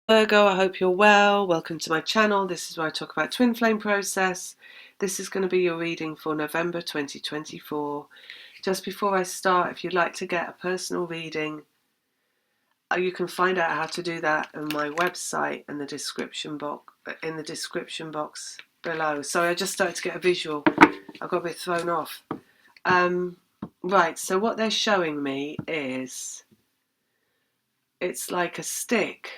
Virgo, I hope you're well. Welcome to my channel. This is where I talk about twin flame process. This is going to be your reading for November 2024. Just before I start, if you'd like to get a personal reading, you can find out how to do that on my website in the description box below. Sorry, I just started to get a visual. I got a bit thrown off. Right, so what they're showing me is it's like a stick,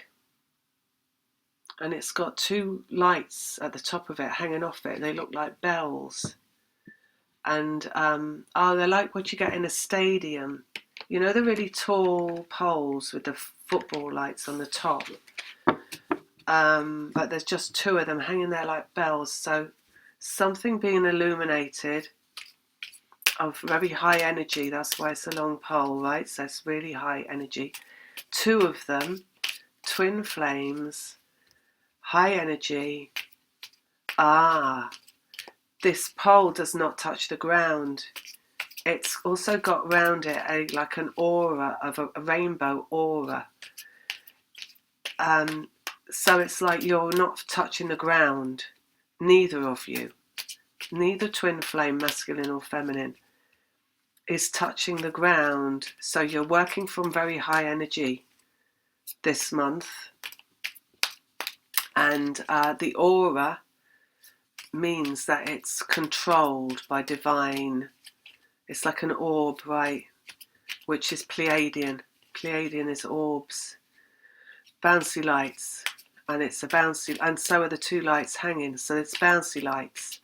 and it's got two lights at the top of it hanging off it. They look like bells. And they're like what you get in a stadium. You know, the really tall poles with the football lights on the top. But there's just two of them hanging there like bells. So something being illuminated of very high energy. That's why it's a long pole, right? So it's really high energy. Two of them, twin flames, high energy. This pole does not touch the ground. It's also got around it like an aura of a rainbow aura. So it's like you're not touching the ground. Neither of you, neither twin flame, masculine or feminine, is touching the ground. So you're working from very high energy this month. And the aura means that it's controlled by divine. It's like an orb, right? Which is Pleiadian. Pleiadian is orbs. Bouncy lights. And it's a bouncy, and so are the two lights hanging. So it's bouncy lights.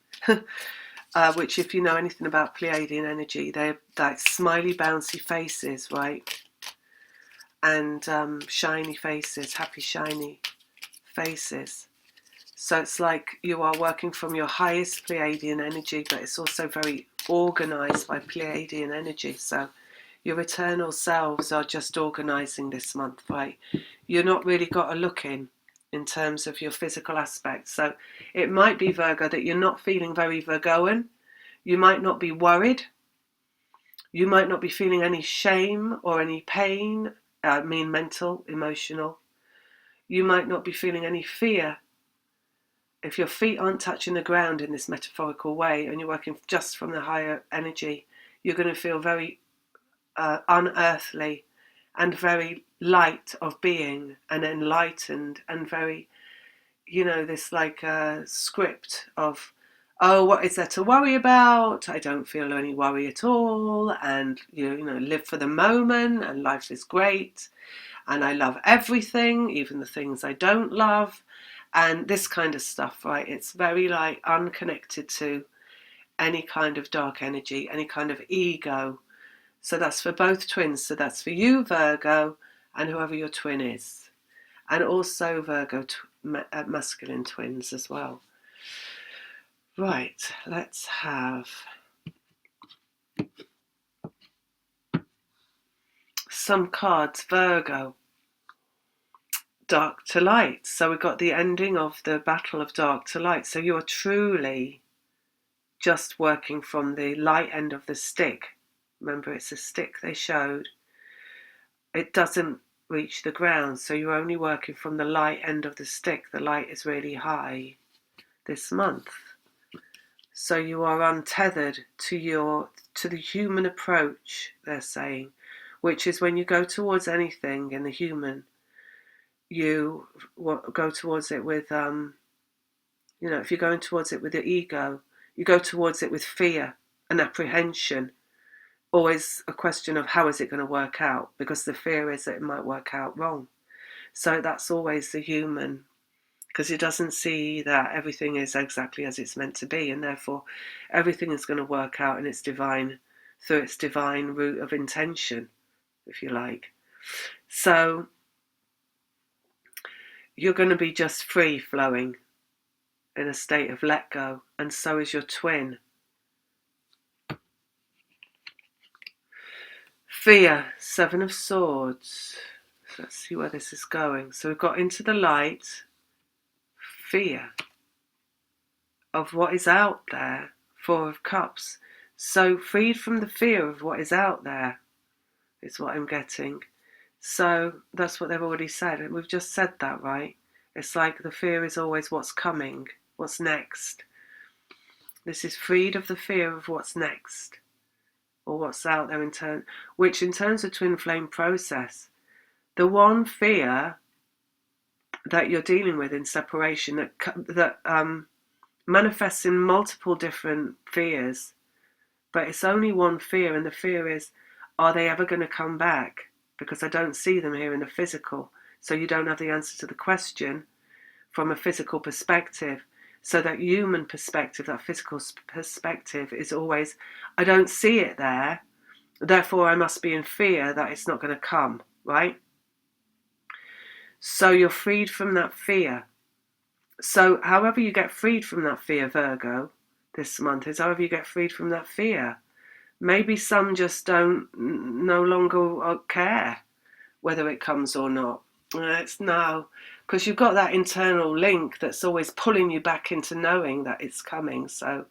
Which, if you know anything about Pleiadian energy, they're like smiley, bouncy faces, right? And shiny faces, happy, shiny faces. So it's like you are working from your highest Pleiadian energy, but it's also very organized by Pleiadian energy. So your eternal selves are just organizing this month, right? You're not really got a look in terms of your physical aspects. So it might be, Virgo, that you're not feeling very Virgoan. You might not be worried. You might not be feeling any shame or any pain. I mean mental, emotional. You might not be feeling any fear. If your feet aren't touching the ground in this metaphorical way and you're working just from the higher energy, you're going to feel very unearthly and very light of being and enlightened and very, this like script of, oh, what is there to worry about? I don't feel any worry at all. And, live for the moment and life is great. And I love everything, even the things I don't love. And this kind of stuff, right? It's very like unconnected to any kind of dark energy, any kind of ego. So that's for both twins. So that's for you, Virgo, and whoever your twin is. And also Virgo masculine twins as well. Right, let's have some cards. Virgo, dark to light. So we've got the ending of the battle of dark to light. So you're truly just working from the light end of the stick. Remember, it's a stick they showed. It doesn't reach the ground, so you're only working from the light end of the stick. The light is really high this month. So you are untethered to the human approach, they're saying, which is when you go towards anything in the human, you go towards it with, if you're going towards it with the ego, you go towards it with fear and apprehension. Always a question of how is it going to work out, because the fear is that it might work out wrong. So that's always the human, because it doesn't see that everything is exactly as it's meant to be, and therefore everything is going to work out in its divine, through its divine route of intention, if you like. So you're going to be just free flowing in a state of let go, and so is your twin. Fear, Seven of Swords. Let's see where this is going. So we've got into the light, fear of what is out there, Four of Cups. So freed from the fear of what is out there is what I'm getting. So that's what they've already said. We've just said that, right? It's like the fear is always what's coming, what's next. This is freed of the fear of what's next, or what's out there which in terms of twin flame process, the one fear that you're dealing with in separation that manifests in multiple different fears, but it's only one fear, and the fear is, are they ever going to come back? Because I don't see them here in the physical. So you don't have the answer to the question from a physical perspective. So that human perspective, that physical perspective is always, I don't see it there, therefore I must be in fear that it's not going to come, right? So you're freed from that fear. So however you get freed from that fear, Virgo, this month, is however you get freed from that fear. Maybe some just don't no longer care whether it comes or not. It's no, because you've got that internal link that's always pulling you back into knowing that it's coming. So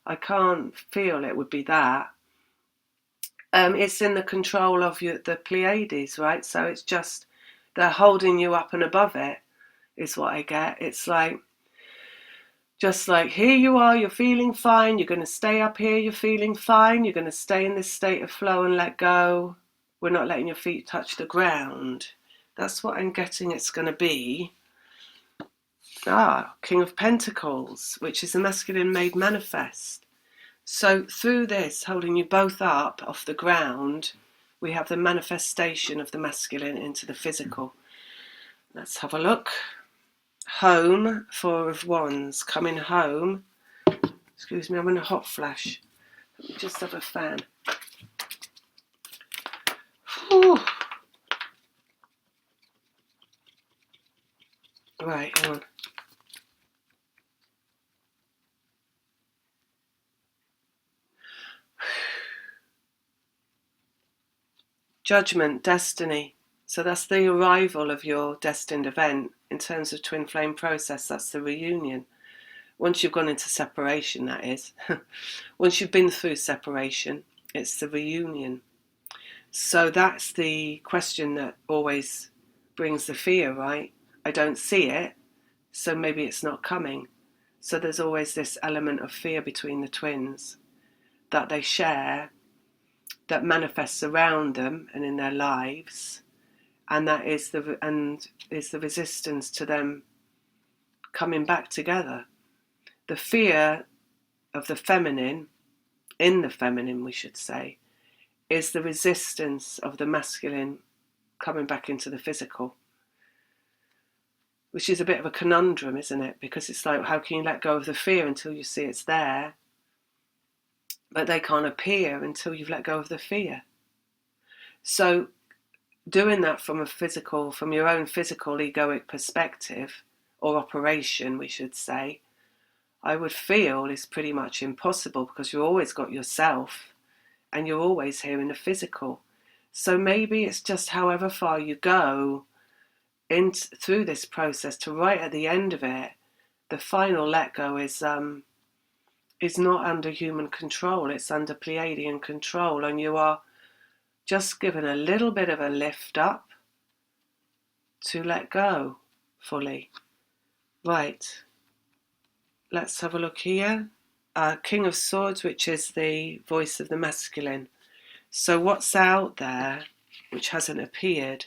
I can't feel it would be that. It's in the control of the Pleiades, right? So it's just they're holding you up and above it, is what I get. It's like, just like, here you are, you're feeling fine, you're going to stay up here, you're feeling fine, you're going to stay in this state of flow and let go. We're not letting your feet touch the ground. That's what I'm getting it's going to be. King of Pentacles, which is the masculine made manifest. So through this, holding you both up off the ground, we have the manifestation of the masculine into the physical. Let's have a look. Home, Four of Wands, coming home. Excuse me, I'm in a hot flash. Let me just have a fan. Whew. Right, hang on. Judgment, destiny. So that's the arrival of your destined event in terms of twin flame process. That's the reunion. Once you've gone into separation, that is. Once you've been through separation, it's the reunion. So that's the question that always brings the fear, right? I don't see it, so maybe it's not coming. So there's always this element of fear between the twins that they share, that manifests around them and in their lives, and that is the resistance to them coming back together. The fear of the feminine, in the feminine we should say, is the resistance of the masculine coming back into the physical, which is a bit of a conundrum, isn't it? Because it's like, how can you let go of the fear until you see it's there? But they can't appear until you've let go of the fear. So doing that from your own physical egoic perspective, or operation, we should say, I would feel is pretty much impossible, because you've always got yourself and you're always here in the physical. So maybe it's just however far you go through this process to right at the end of it, the final let go is not under human control, it's under Pleiadian control, and you are just given a little bit of a lift up to let go fully. Right, let's have a look here. King of Swords, which is the voice of the masculine. So what's out there, which hasn't appeared,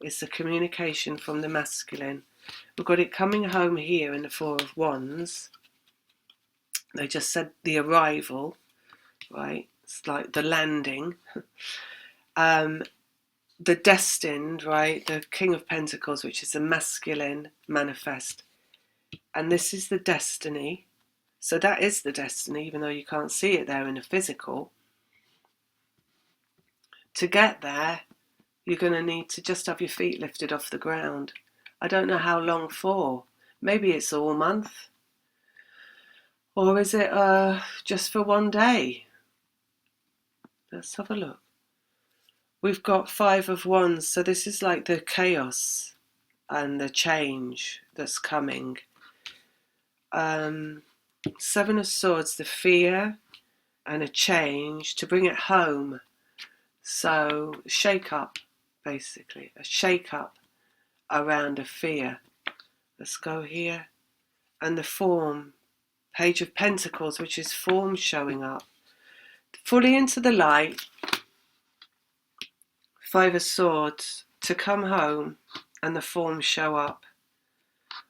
is the communication from the masculine. We've got it coming home here in the Four of Wands. They just said the arrival, right? It's like the landing. The destined, right? The King of Pentacles, which is the masculine manifest. And this is the destiny. So that is the destiny, even though you can't see it there in the physical. To get there, you're going to need to just have your feet lifted off the ground. I don't know how long for. Maybe it's all month. Or is it just for one day? Let's have a look. We've got Five of Wands, so this is like the chaos and the change that's coming. Seven of Swords, the fear and a change to bring it home. So shake up, basically. A shake-up around a fear. Let's go here. And the form, Page of Pentacles, which is form showing up. Fully into the light. Five of Swords, to come home and the form show up.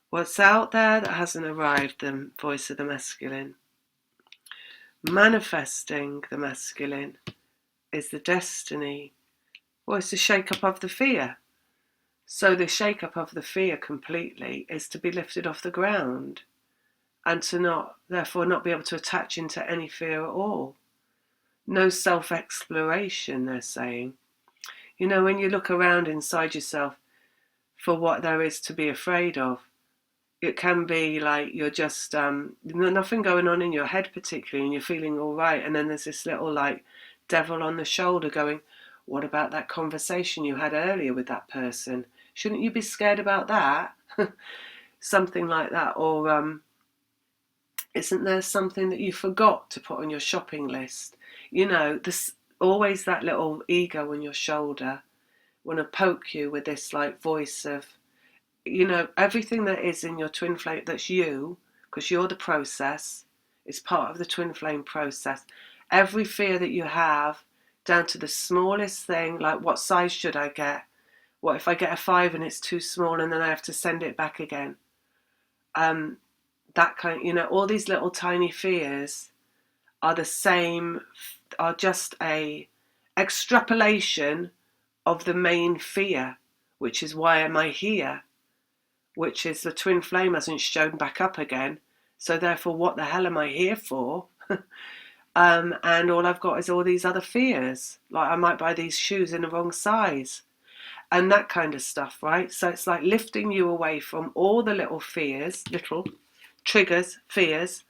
What's out there that hasn't arrived, the voice of the masculine. Manifesting the masculine is the destiny. Well, it's the shake-up of the fear. So the shake-up of the fear completely is to be lifted off the ground and to therefore not be able to attach into any fear at all. No self-exploration, they're saying. You know, when you look around inside yourself for what there is to be afraid of, it can be like you're just, nothing going on in your head particularly, and you're feeling all right. And then there's this little like devil on the shoulder going, what about that conversation you had earlier with that person? Shouldn't you be scared about that? Something like that. Or isn't there something that you forgot to put on your shopping list? You know, there's always that little ego on your shoulder want to poke you with this like voice of, you know, everything that is in your twin flame, that's you, because you're the process, it's part of the twin flame process. Every fear that you have, down to the smallest thing, like what size should I get? What if I get a 5 and it's too small and then I have to send it back again? That kind, you know, all these little tiny fears are the same, are just a extrapolation of the main fear, which is why am I here? Which is the twin flame hasn't shown back up again. So therefore, what the hell am I here for? And all I've got is all these other fears. Like I might buy these shoes in the wrong size and that kind of stuff, right? So it's like lifting you away from all the little fears, little triggers, fears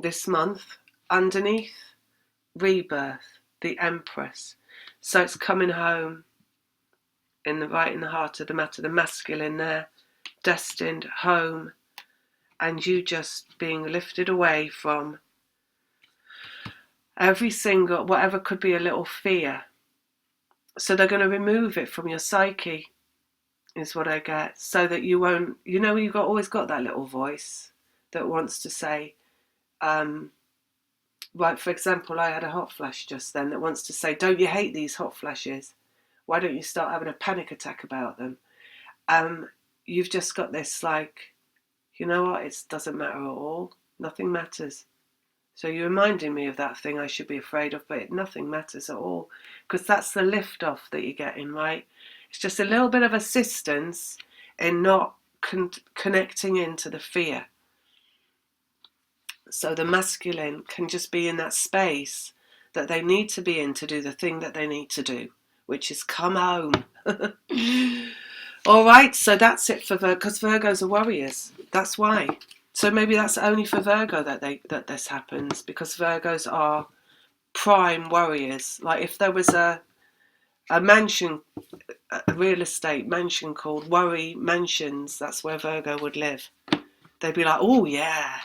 this month. Underneath, rebirth, the Empress. So it's coming home right in the heart of the matter, the masculine there, destined home, and you just being lifted away from every single, whatever could be a little fear. So they're going to remove it from your psyche, is what I get, so that you won't, you know, you've always got that little voice that wants to say, right, for example, I had a hot flash just then that wants to say, don't you hate these hot flashes? Why don't you start having a panic attack about them? You've just got this like, you know what, it doesn't matter at all. Nothing matters. So you're reminding me of that thing I should be afraid of, but nothing matters at all. Because that's the lift off that you're getting, right? It's just a little bit of assistance in not connecting into the fear. So the masculine can just be in that space that they need to be in to do the thing that they need to do, which is come home. All right, so that's it for Virgo, because Virgos are warriors. That's why. So maybe that's only for Virgo that this happens, because Virgos are prime warriors. Like if there was a mansion, a real estate mansion called Worry Mansions, that's where Virgo would live. They'd be like, oh yeah,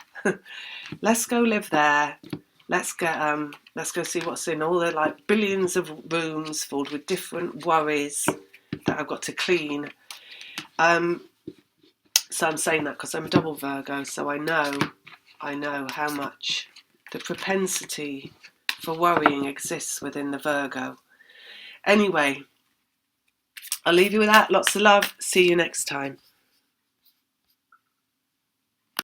let's go live there. Let's go see what's in all the like billions of rooms filled with different worries that I've got to clean. So I'm saying that because I'm a double Virgo, so I know how much the propensity for worrying exists within the Virgo. Anyway, I'll leave you with that. Lots of love. See you next time.